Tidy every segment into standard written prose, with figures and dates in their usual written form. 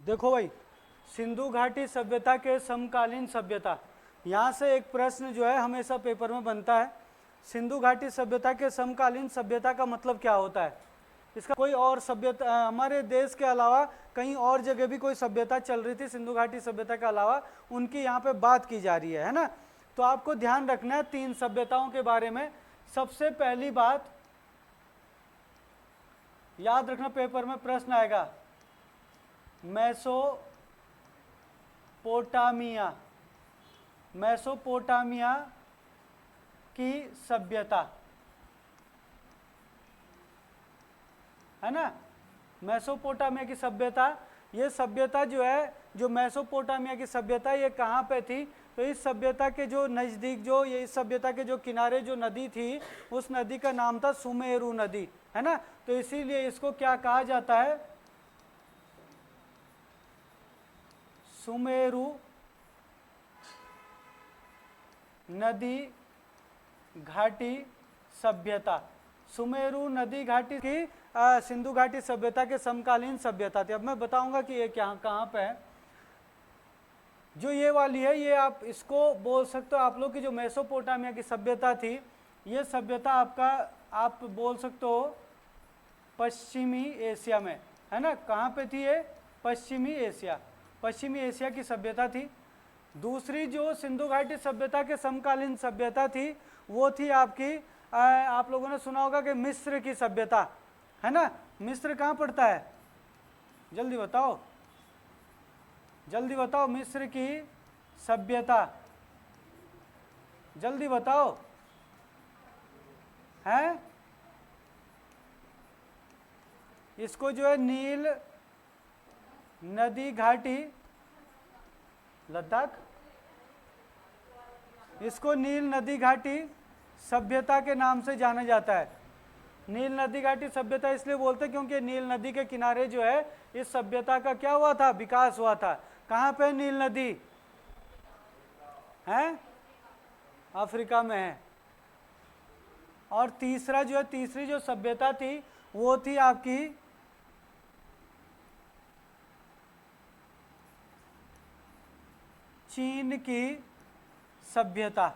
देखो भाई, सिंधु घाटी सभ्यता के समकालीन सभ्यता, यहाँ से एक प्रश्न जो है हमेशा पेपर में बनता है। सिंधु घाटी सभ्यता के समकालीन सभ्यता का मतलब क्या होता है? इसका कोई और सभ्यता हमारे देश के अलावा कहीं और जगह भी कोई सभ्यता चल रही थी सिंधु घाटी सभ्यता के अलावा, उनकी यहाँ पे बात की जा रही है ना। तो आपको ध्यान रखना है 3 सभ्यताओं के बारे में। सबसे पहली बात याद रखना, पेपर में प्रश्न आएगा, मेसोपोटामिया, मेसोपोटामिया की सभ्यता, है ना। मेसोपोटामिया की सभ्यता, ये सभ्यता जो है, जो मेसोपोटामिया की सभ्यता, ये कहाँ पे थी? तो इस सभ्यता के जो नज़दीक, जो ये इस सभ्यता के जो किनारे जो नदी थी, उस नदी का नाम था सुमेरु नदी, है ना। तो इसीलिए इसको क्या कहा जाता है? सुमेरु नदी घाटी सभ्यता। सुमेरु नदी घाटी की सिंधु घाटी सभ्यता के समकालीन सभ्यता थी। अब मैं बताऊंगा कि ये क्या कहाँ पे है। जो ये वाली है, ये आप इसको बोल सकते हो आप लोग की जो मेसोपोटामिया की सभ्यता थी, ये सभ्यता आपका आप बोल सकते हो पश्चिमी एशिया में, है ना। कहाँ पे थी ये? पश्चिमी एशिया, पश्चिमी एशिया की सभ्यता थी। दूसरी जो सिंधु घाटी सभ्यता के समकालीन सभ्यता थी, वो थी आपकी आप लोगों ने सुना होगा कि मिस्र की सभ्यता, है ना। मिस्र कहाँ पड़ता है? जल्दी बताओ, जल्दी बताओ, मिस्र की सभ्यता, जल्दी बताओ, है। इसको जो है नील नदी घाटी लद्दाख, इसको नील नदी घाटी सभ्यता के नाम से जाना जाता है। नील नदी घाटी सभ्यता इसलिए बोलते हैं क्योंकि नील नदी के किनारे जो है इस सभ्यता का क्या हुआ था? विकास हुआ था। कहाँ पे नील नदी है? अफ्रीका में है। और तीसरा जो है, तीसरी जो सभ्यता थी वो थी आपकी चीन की सभ्यता।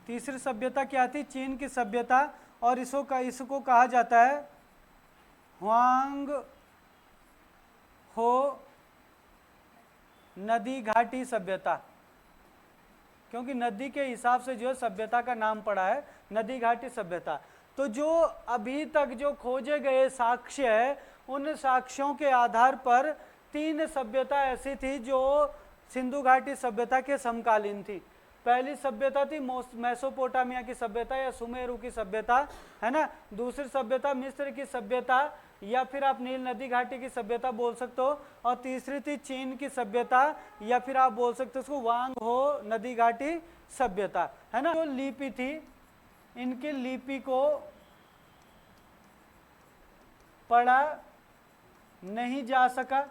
तीसरी सभ्यता क्या थी? चीन की सभ्यता। और इसको कहा जाता है ह्वांग हो नदी घाटी सभ्यता, क्योंकि नदी के हिसाब से जो है सभ्यता का नाम पड़ा है नदी घाटी सभ्यता। तो जो अभी तक जो खोजे गए साक्ष्य है, उन साक्ष्यों के आधार पर 3 सभ्यता ऐसी थी जो सिंधु घाटी सभ्यता के समकालीन थी। पहली सभ्यता थी मेसोपोटामिया की सभ्यता या सुमेरु की सभ्यता, है ना। दूसरी सभ्यता मिस्र की सभ्यता या फिर आप नील नदी घाटी की सभ्यता बोल सकते हो। और तीसरी थी चीन की सभ्यता या फिर आप बोल सकते हो उसको वांग हो नदी घाटी सभ्यता, है ना। जो लिपि थी, इनकी लिपि को पढ़ा नहीं जा सका,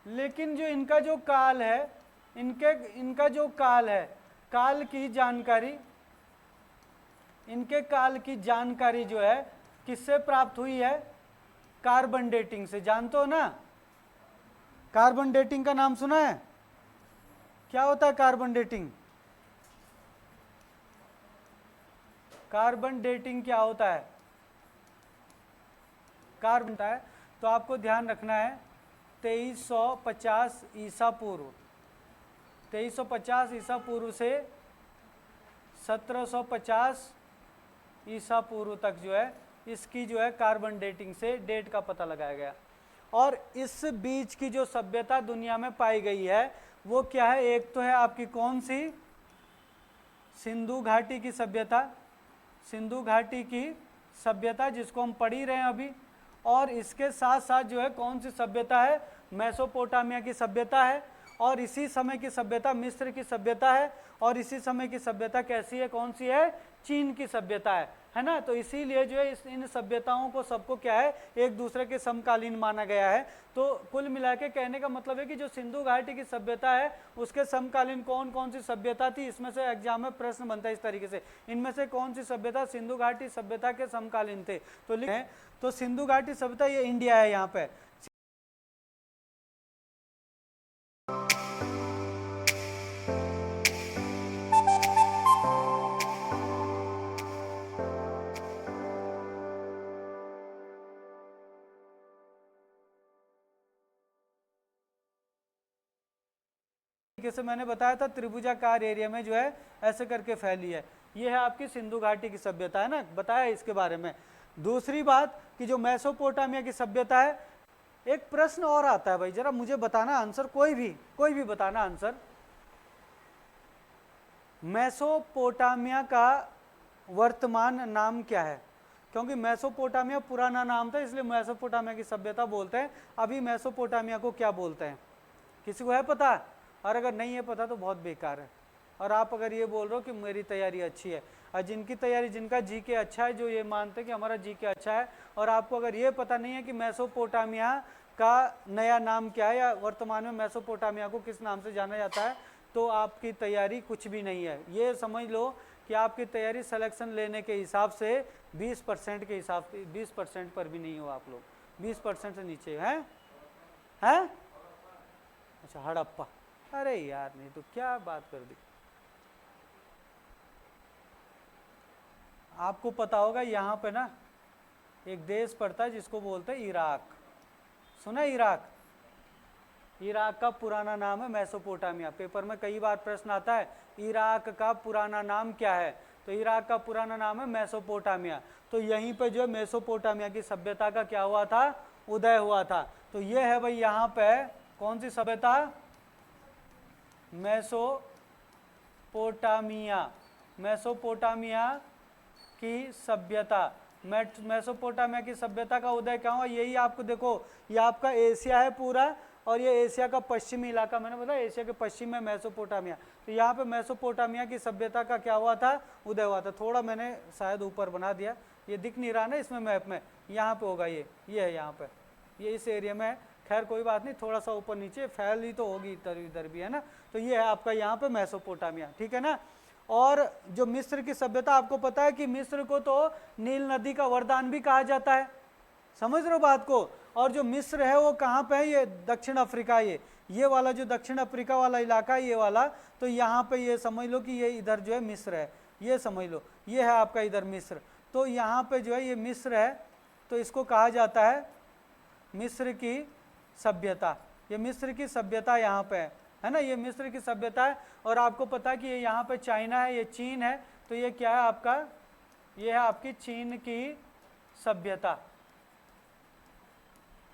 लेकिन जो इनका जो काल है, इनका जो काल है, काल की जानकारी, इनके काल की जानकारी जो है किससे प्राप्त हुई है? कार्बन डेटिंग से। जानते हो ना, कार्बन डेटिंग का नाम सुना है? क्या होता है कार्बन डेटिंग? कार्बन डेटिंग क्या होता है? कार्बन होता है, तो आपको ध्यान रखना है 2350 ईसा पूर्व, 2350 ईसा पूर्व से 1750 ईसा पूर्व तक जो है इसकी जो है कार्बन डेटिंग से डेट का पता लगाया गया। और इस बीच की जो सभ्यता दुनिया में पाई गई है वो क्या है? एक तो है आपकी कौन सी? सिंधु घाटी की सभ्यता, सिंधु घाटी की सभ्यता जिसको हम पढ़ ही रहे हैं अभी। और इसके साथ साथ जो है कौन सी सभ्यता है? मेसोपोटामिया की सभ्यता है। और इसी समय की सभ्यता मिस्र की सभ्यता है। और इसी समय की सभ्यता कैसी है? कौन सी है? चीन की सभ्यता है ना। तो इसीलिए जो है इन सभ्यताओं को सबको क्या है? एक दूसरे के समकालीन माना गया है। तो कुल मिला के कहने का मतलब है कि जो सिंधु घाटी की सभ्यता है उसके समकालीन कौन कौन सी सभ्यता थी, इसमें से एग्जाम में प्रश्न बनता है इस तरीके से, इनमें से कौन सी सभ्यता सिंधु घाटी सभ्यता के समकालीन थे। तो लिखें तो सिंधु घाटी सभ्यता ये इंडिया है यहाँ पे। तरीके से मैंने बताया था, त्रिभुजाकार एरिया में जो है ऐसे करके फैली है। ये है आपकी सिंधु घाटी की सभ्यता, है ना, बताया इसके बारे में। दूसरी बात कि जो मेसोपोटामिया की सभ्यता है, एक प्रश्न और आता है भाई, जरा मुझे बताना आंसर, कोई भी बताना आंसर। मेसोपोटामिया का वर्तमान नाम क्या है? क्योंकि मेसोपोटामिया पुराना नाम था, इसलिए मेसोपोटामिया की सभ्यता बोलते हैं। अभी मेसोपोटामिया को क्या बोलते हैं, किसी को है पता? और अगर नहीं है पता तो बहुत बेकार है। और आप अगर ये बोल रहे हो कि मेरी तैयारी अच्छी है, और जिनकी तैयारी, जिनका जीके अच्छा है, जो ये मानते हैं कि हमारा जीके अच्छा है, और आपको अगर ये पता नहीं है कि मेसोपोटामिया का नया नाम क्या है या वर्तमान में मेसोपोटामिया को किस नाम से जाना जाता है, तो आपकी तैयारी कुछ भी नहीं है। ये समझ लो कि आपकी तैयारी सिलेक्शन लेने के हिसाब से 20% के हिसाब से, 20% पर भी नहीं हो आप लोग, 20% से नीचे हैं। अच्छा, हड़प्पा, अरे यार नहीं तो क्या बात कर दी। आपको पता होगा यहाँ पे ना एक देश पड़ता है जिसको बोलते हैं इराक, सुना इराक? इराक का पुराना नाम है मेसोपोटामिया। पेपर में कई बार प्रश्न आता है इराक का पुराना नाम क्या है, तो इराक का पुराना नाम है मेसोपोटामिया। तो यहीं पे जो है मेसोपोटामिया की सभ्यता का क्या हुआ था, उदय हुआ था। तो ये है भाई यहाँ पे कौन सी सभ्यता, मेसोपोटामिया, मेसोपोटामिया की सभ्यता। मेसोपोटामिया की सभ्यता का उदय क्या हुआ, यही आपको देखो, ये आपका एशिया है पूरा, और ये एशिया का पश्चिमी इलाका, मैंने बताया एशिया के पश्चिम में मेसोपोटामिया। तो यहाँ पे मेसोपोटामिया की सभ्यता का क्या हुआ था, उदय हुआ था। थोड़ा मैंने शायद ऊपर बना दिया, ये दिख नहीं रहा ना इसमें मैप में, यहाँ पे होगा, ये है यहाँ पे, ये इस एरिया में है। खैर कोई बात नहीं, थोड़ा सा ऊपर नीचे फैल ही तो होगी इधर इधर भी, है ना। तो ये है आपका यहाँ पे मेसोपोटामिया, ठीक है ना। और जो मिस्र की सभ्यता, आपको पता है कि मिस्र को तो नील नदी का वरदान भी कहा जाता है, समझ रहे हो बात को। और जो मिस्र है वो कहाँ पे है, ये दक्षिण अफ्रीका, ये वाला जो दक्षिण अफ्रीका वाला इलाका है, ये वाला, तो यहाँ पे ये समझ लो कि ये इधर जो है मिस्र है, ये समझ लो, ये है आपका इधर मिस्र। तो यहाँ पे जो है ये मिस्र है, तो इसको कहा जाता है मिस्र की सभ्यता। ये मिस्र की सभ्यता यहाँ पे है ना, ये मिस्र की सभ्यता है। और आपको पता है कि ये यहाँ पे चाइना है, ये चीन है, तो ये क्या है आपका, ये है आपकी चीन की सभ्यता,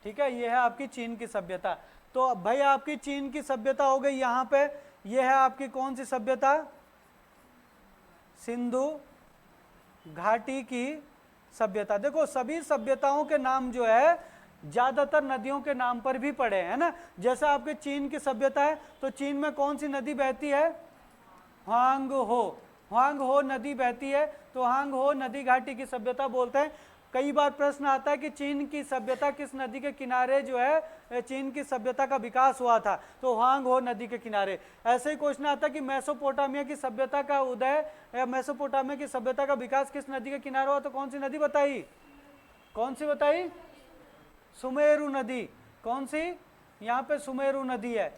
ठीक है, ये है आपकी चीन की सभ्यता। तो भाई आपकी चीन की सभ्यता हो गई यहाँ पे, ये है आपकी कौन सी सभ्यता, सिंधु घाटी की सभ्यता। देखो सभी सभ्यताओं के नाम जो है ज्यादातर नदियों के नाम पर भी पड़े हैं ना। जैसे आपके चीन की सभ्यता है, तो चीन में कौन सी नदी बहती है, ह्वांग हो नदी बहती है, तो ह्वांग हो नदी घाटी की सभ्यता बोलते हैं। कई बार प्रश्न आता है कि चीन की सभ्यता किस नदी के किनारे जो है चीन की सभ्यता का विकास हुआ था, तो ह्वांग हो नदी के किनारे। ऐसे ही क्वेश्चन आता है कि मेसोपोटामिया की सभ्यता का उदय या मेसोपोटामिया की सभ्यता का विकास किस नदी के किनारे हुआ, तो कौन सी नदी बताई, कौन सी बताई, सुमेरु नदी। कौन सी, यहाँ पे सुमेरु नदी है,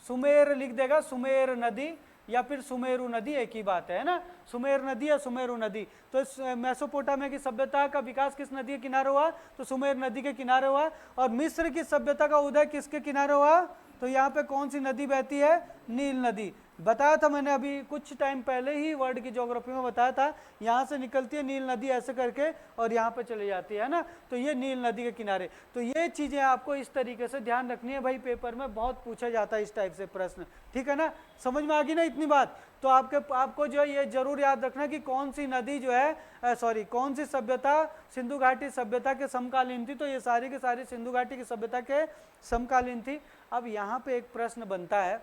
सुमेर लिख देगा, सुमेर नदी या फिर सुमेरु नदी, एक ही बात है ना, सुमेर नदी या सुमेरु नदी। तो मेसोपोटामिया की सभ्यता का विकास किस नदी के किनारे हुआ, तो सुमेर नदी के किनारे हुआ। और मिस्र की सभ्यता का उदय किसके किनारे हुआ, तो यहाँ पे कौन सी नदी बहती है, नील नदी। बताया था मैंने अभी कुछ टाइम पहले ही वर्ल्ड की ज्योग्राफी में बताया था, यहाँ से निकलती है नील नदी ऐसे करके और यहाँ पे चली जाती है ना, तो ये नील नदी के किनारे। तो ये चीज़ें आपको इस तरीके से ध्यान रखनी है भाई, पेपर में बहुत पूछा जाता है इस टाइप से प्रश्न, ठीक है ना। समझ में आ गई ना इतनी बात। तो आपको जो है ये जरूर याद रखना कि कौन सी नदी जो है कौन सी सभ्यता सिंधु घाटी सभ्यता के समकालीन थी, तो ये सारी की सारी सिंधु घाटी की सभ्यता के समकालीन थी। अब यहाँ पे एक प्रश्न बनता है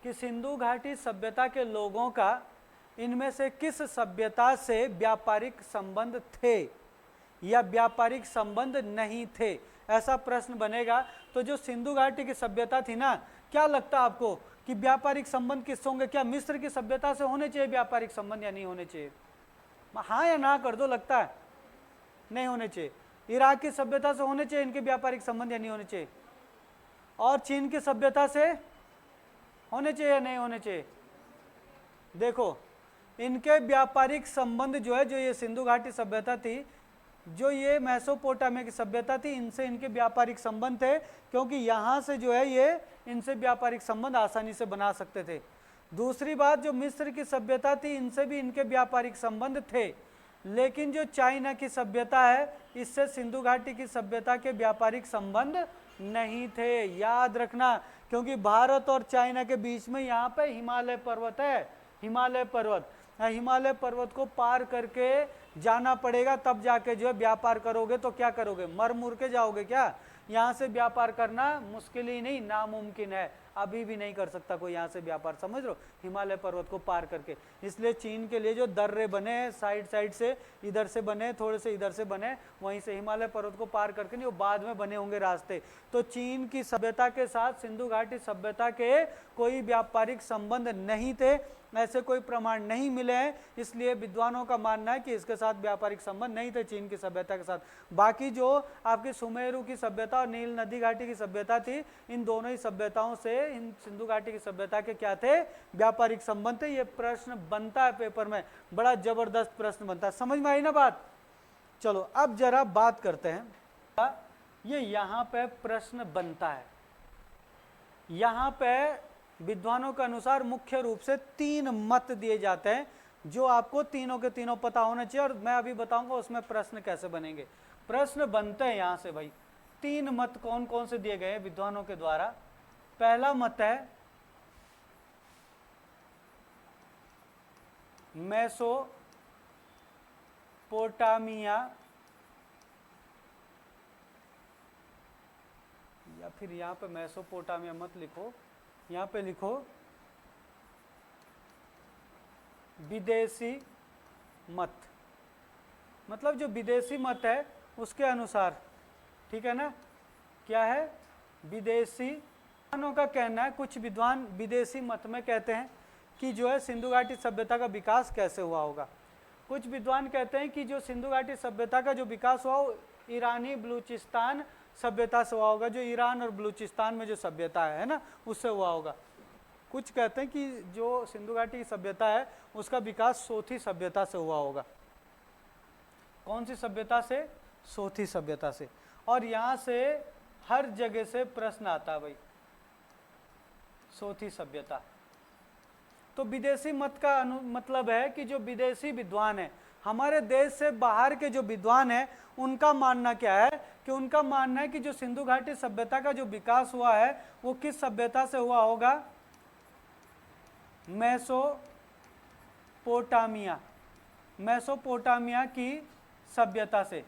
कि सिंधु घाटी सभ्यता के लोगों का इनमें से किस सभ्यता से व्यापारिक संबंध थे या व्यापारिक संबंध नहीं थे, ऐसा प्रश्न बनेगा। तो जो सिंधु घाटी की सभ्यता थी ना, क्या लगता है आपको कि व्यापारिक संबंध किससे होंगे, क्या मिस्र की सभ्यता से होने चाहिए व्यापारिक संबंध या नहीं होने चाहिए, हाँ या ना कर दो, लगता है नहीं होने चाहिए। इराक की सभ्यता से होने चाहिए इनके व्यापारिक संबंध या नहीं होने चाहिए, और चीन की सभ्यता से होने चाहिए या नहीं होने चाहिए। देखो इनके व्यापारिक संबंध जो है, जो ये सिंधु घाटी सभ्यता थी, जो ये मेसोपोटामिया की सभ्यता थी, इनसे इनके व्यापारिक संबंध थे, क्योंकि यहाँ से जो है ये इनसे व्यापारिक संबंध आसानी से बना सकते थे। दूसरी बात, जो मिस्र की सभ्यता थी, इनसे भी इनके व्यापारिक संबंध थे, लेकिन जो चाइना की सभ्यता है, इससे सिंधु घाटी की सभ्यता के व्यापारिक संबंध नहीं थे। याद रखना, क्योंकि भारत और चाइना के बीच में यहाँ पे हिमालय पर्वत है, हिमालय पर्वत। हिमालय पर्वत को पार करके जाना पड़ेगा, तब जाके जो है व्यापार करोगे। तो क्या करोगे, मर मुर के जाओगे क्या? यहाँ से व्यापार करना मुश्किल ही नहीं, नामुमकिन है। अभी भी नहीं कर सकता कोई यहाँ से व्यापार, समझ लो, हिमालय पर्वत को पार करके। इसलिए चीन के लिए जो दर्रे बने हैं, साइड साइड से, इधर से बने, थोड़े से इधर से बने, वहीं से हिमालय पर्वत को पार करके नहीं, वो बाद में बने होंगे रास्ते। तो चीन की सभ्यता के साथ सिंधु घाटी सभ्यता के कोई व्यापारिक संबंध नहीं थे, ऐसे कोई प्रमाण नहीं मिले हैं। इसलिए विद्वानों का मानना है कि इसके साथ व्यापारिक संबंध नहीं थे चीन की सभ्यता के साथ। बाकी जो आपकी सुमेरु की सभ्यता और नील नदी घाटी की सभ्यता थी, इन दोनों ही सभ्यताओं से इन सिंधु घाटी की सभ्यता के क्या थे, व्यापारिक संबंध थे। ये प्रश्न बनता है पेपर में, बड़ा जबरदस्त प्रश्न बनता है। समझ में आई ना बात? चलो अब जरा बात करते हैं। ये यहाँ पे प्रश्न बनता है, यहाँ पे विद्वानों के अनुसार मुख्य रूप से 3 मत दिए जाते हैं, जो आपको तीनों के तीनों पता होना चाहिए, और मैं अभी बताऊंगा उसमें प्रश्न कैसे बनेंगे। प्रश्न बनते हैं यहाँ से भाई। 3 मत कौन कौन से दिए गए हैं विद्वानों के द्वारा? पहला मत है मेसोपोटामिया, या फिर यहाँ पे मेसोपोटामिया मत लिखो, यहाँ पे लिखो विदेशी मत। मतलब जो विदेशी मत है उसके अनुसार, ठीक है ना, क्या है, विदेशी। विद्वानों का कहना है, कुछ विद्वान विदेशी मत में कहते हैं कि जो है सिंधु घाटी सभ्यता का विकास कैसे हुआ होगा। कुछ विद्वान कहते हैं कि जो सिंधु घाटी सभ्यता का जो विकास हुआ वो ईरानी बलूचिस्तान सभ्यता से हुआ होगा, जो ईरान और बलूचिस्तान में जो सभ्यता है ना, उससे हुआ होगा। कुछ कहते हैं कि जो सिंधु घाटी की सभ्यता है उसका विकास सोथी सभ्यता से हुआ होगा। कौन सी सभ्यता से? सोथी सभ्यता से। और यहाँ से हर जगह से प्रश्न आता है भाई, सोथी सभ्यता। तो विदेशी मत का मतलब है कि जो विदेशी विद्वान है, हमारे देश से बाहर के जो विद्वान हैं, उनका मानना क्या है कि उनका मानना है कि जो सिंधु घाटी सभ्यता का जो विकास हुआ है वो किस सभ्यता से हुआ होगा? मेसोपोटामिया, मेसोपोटामिया की सभ्यता से।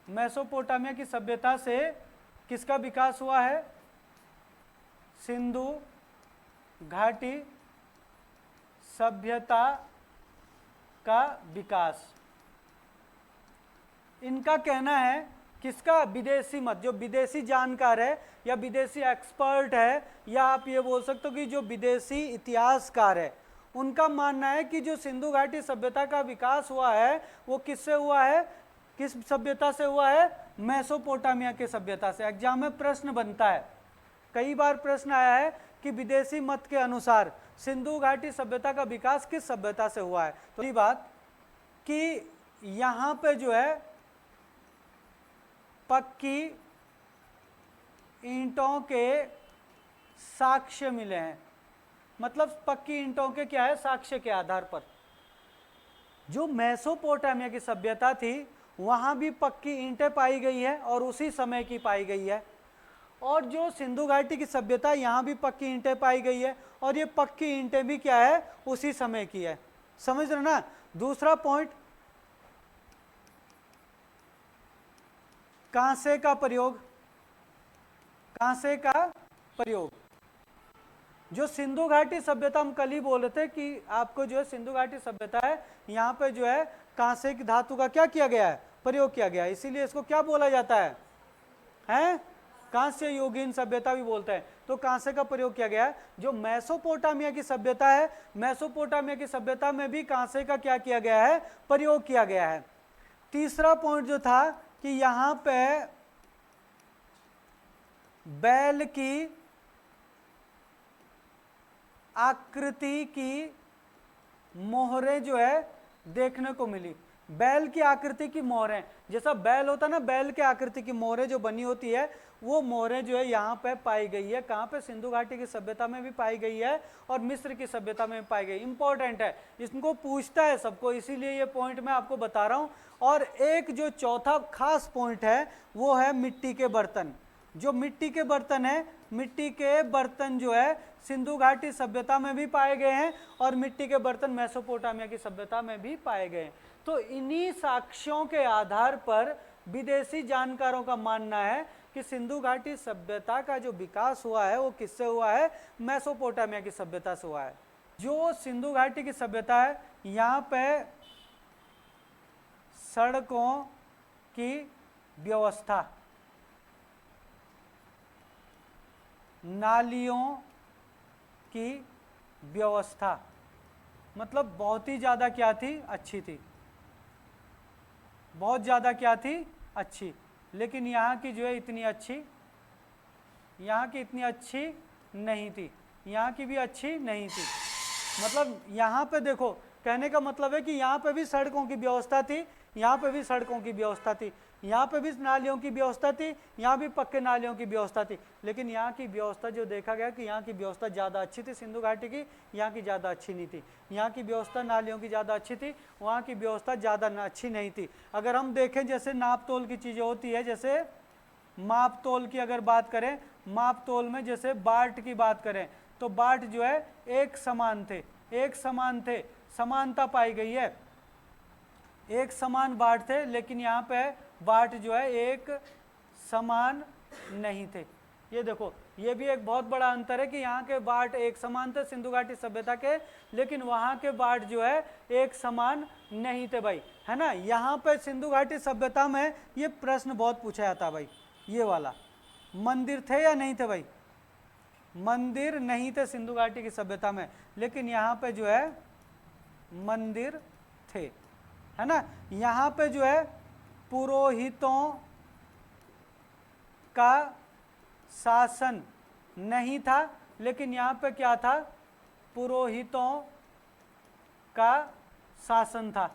मेसोपोटामिया की सभ्यता से किसका विकास हुआ है? सिंधु घाटी सभ्यता का विकास। इनका कहना है, किसका? विदेशी मत। जो विदेशी जानकार है या विदेशी एक्सपर्ट है, या आप ये बोल सकते हो कि जो विदेशी इतिहासकार है, उनका मानना है कि जो सिंधु घाटी सभ्यता का विकास हुआ है वो किससे हुआ है, किस सभ्यता से हुआ है? मेसोपोटामिया के सभ्यता से। एग्जाम में प्रश्न बनता है, कई बार प्रश्न आया है कि विदेशी मत के अनुसार सिंधु घाटी सभ्यता का विकास किस सभ्यता से हुआ है। तो ये बात कि यहाँ पे जो है पक्की ईंटों के साक्ष्य मिले हैं। मतलब पक्की ईंटों के क्या है? साक्ष्य के आधार पर। जो मेसोपोटामिया की सभ्यता थी वहाँ भी पक्की ईंटें पाई गई है और उसी समय की पाई गई है, और जो सिंधु घाटी की सभ्यता, यहाँ भी पक्की ईंटें पाई गई है, और ये पक्की ईंटें भी क्या है? उसी समय की है। समझ रहे ना? दूसरा पॉइंट, कांसे का प्रयोग। कांसे का प्रयोग, जो सिंधु घाटी सभ्यता, हम कल ही बोल रहे थे कि आपको जो है सिंधु घाटी सभ्यता है, यहाँ पे जो है कांसे की धातु का क्या किया गया है? प्रयोग किया गया है। इसीलिए इसको क्या बोला जाता है? हैं? कांस्य युगीन सभ्यता भी बोलते हैं। तो कांसे का प्रयोग किया गया है। जो मेसोपोटामिया की सभ्यता है, मेसोपोटामिया की सभ्यता में भी कांसे का क्या किया गया है? प्रयोग किया गया है। तीसरा पॉइंट जो था कि यहाँ पे बैल की आकृति की मोहरें जो है देखने को मिली। बैल की आकृति की मोहरें, जैसा बैल होता है ना, बैल के आकृति की मोहरें जो बनी होती है, वो मोहरें जो है यहाँ पे पाई गई है। कहाँ पे? सिंधु घाटी की सभ्यता में भी पाई गई है और मिस्र की सभ्यता में भी पाई गई। इंपॉर्टेंट है, इसको पूछता है सबको, इसीलिए ये पॉइंट मैं आपको बता रहा हूँ। और एक जो चौथा खास पॉइंट है वो है मिट्टी के बर्तन। जो मिट्टी के बर्तन है, मिट्टी के बर्तन जो है सिंधु घाटी सभ्यता में भी पाए गए हैं और मिट्टी के बर्तन मेसोपोटामिया की सभ्यता में भी पाए गए हैं। तो इन्हीं साक्ष्यों के आधार पर विदेशी जानकारों का मानना है कि सिंधु घाटी सभ्यता का जो विकास हुआ है वो किससे हुआ है? मेसोपोटामिया की सभ्यता से हुआ है। जो सिंधु घाटी की सभ्यता है, यहाँ पे सड़कों की व्यवस्था, नालियों की व्यवस्था, मतलब बहुत ही ज़्यादा क्या थी? अच्छी थी, बहुत ज़्यादा क्या थी? अच्छी। लेकिन यहाँ की जो है इतनी अच्छी, यहाँ की इतनी अच्छी नहीं थी, यहाँ की भी अच्छी नहीं थी। मतलब यहाँ पे देखो, कहने का मतलब है कि यहाँ पे भी सड़कों की व्यवस्था थी, यहाँ पे भी सड़कों की व्यवस्था थी, यहाँ पे भी नालियों की व्यवस्था थी, यहाँ भी पक्के नालियों की व्यवस्था थी। लेकिन यहाँ की व्यवस्था जो देखा गया कि यहाँ की व्यवस्था ज़्यादा अच्छी थी सिंधु घाटी की, यहाँ की ज़्यादा अच्छी नहीं थी। यहाँ की व्यवस्था नालियों की ज़्यादा अच्छी थी, वहाँ की व्यवस्था ज़्यादा अच्छी नहीं थी। अगर हम देखें जैसे नाप तोल की चीज़ें होती है, जैसे माप तोल की अगर बात करें, माप तोल में जैसे बाट की बात करें तो बाट जो है एक समान थे, एक समान थे, समानता पाई गई है, एक समान बाट थे। लेकिन यहाँ पे बाट जो है एक समान नहीं थे। ये देखो, ये भी एक बहुत बड़ा अंतर है कि यहाँ के बाट एक समान थे सिंधु घाटी सभ्यता के, लेकिन वहाँ के बाट जो है एक समान नहीं थे भाई, है ना। यहाँ पे सिंधु घाटी सभ्यता में ये प्रश्न बहुत पूछा जाता भाई, ये वाला, मंदिर थे या नहीं थे भाई? मंदिर नहीं थे सिंधु घाटी की सभ्यता में, लेकिन यहाँ पे जो है मंदिर थे, है ना। यहाँ पे जो है पुरोहितों का शासन नहीं था, लेकिन यहाँ पे क्या था? पुरोहितों का शासन था।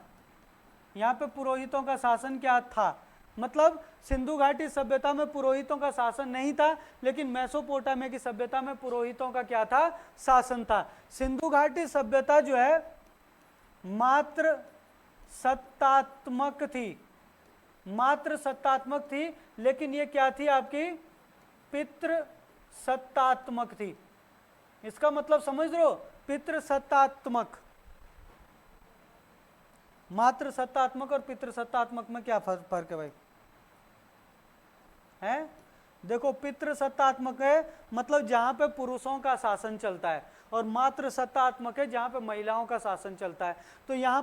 यहाँ पे पुरोहितों का शासन क्या था? मतलब सिंधु घाटी सभ्यता में पुरोहितों का शासन नहीं था, लेकिन मेसोपोटामिया की सभ्यता में पुरोहितों का क्या था? शासन था। सिंधु घाटी सभ्यता जो है मात्र सत्तात्मक थी, मात्र सत्तात्मक थी, लेकिन ये क्या थी आपकी? पितृ सत्तात्मक थी। इसका मतलब समझ रहे हो? पितृ सत्तात्मक, मात्र सत्तात्मक और पितृ सत्तात्मक में क्या फर्क है भाई? है देखो, पितृ सत्तात्मक है मतलब जहां पे पुरुषों का शासन चलता है, और मात्र सत्तात्मक है जहां पे महिलाओं का शासन चलता है। तो यहाँ